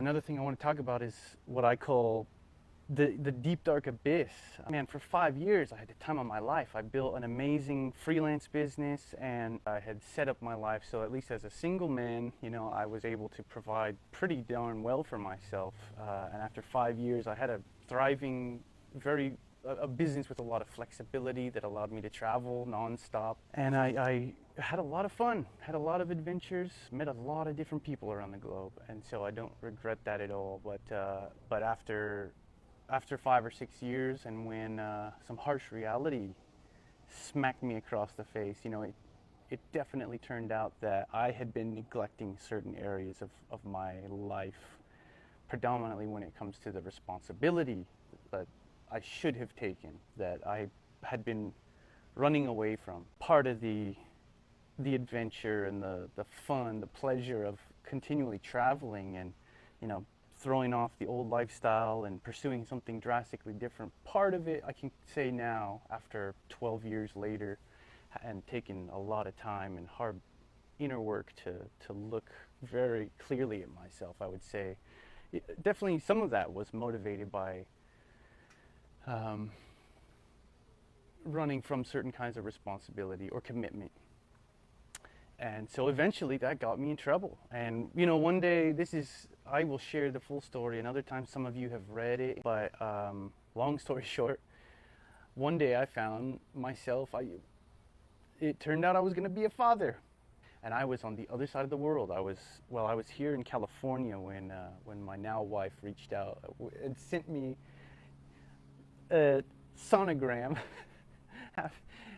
another thing I want to talk about is what I call the deep dark abyss. Man, for 5 years I had the time of my life. I built an amazing freelance business and I had set up my life so at least as a single man, I was able to provide pretty darn well for myself. And after 5 years, I had a thriving, a business with a lot of flexibility that allowed me to travel nonstop. And I had a lot of fun, had a lot of adventures, met a lot of different people around the globe, and so I don't regret that at all. But after 5 or 6 years, and when some harsh reality smacked me across the face, it definitely turned out that I had been neglecting certain areas of my life, predominantly when it comes to the responsibility that I should have taken, that I had been running away from. Part of the adventure and the fun, the pleasure of continually traveling and, throwing off the old lifestyle and pursuing something drastically different. Part of it, I can say now, after 12 years later, and taking a lot of time and hard inner work to look very clearly at myself, I would say, definitely some of that was motivated by running from certain kinds of responsibility or commitment. And so eventually that got me in trouble. And one day, I will share the full story. Another time some of you have read it, but long story short, one day I found myself, it turned out I was gonna be a father. And I was on the other side of the world. I was here in California when my now wife reached out and sent me a sonogram.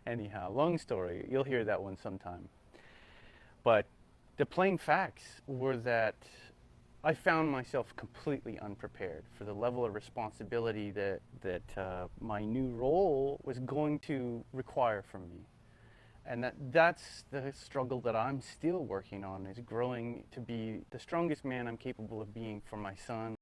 Anyhow, long story. You'll hear that one sometime. But the plain facts were that I found myself completely unprepared for the level of responsibility that my new role was going to require from me. And that's the struggle that I'm still working on, is growing to be the strongest man I'm capable of being for my son.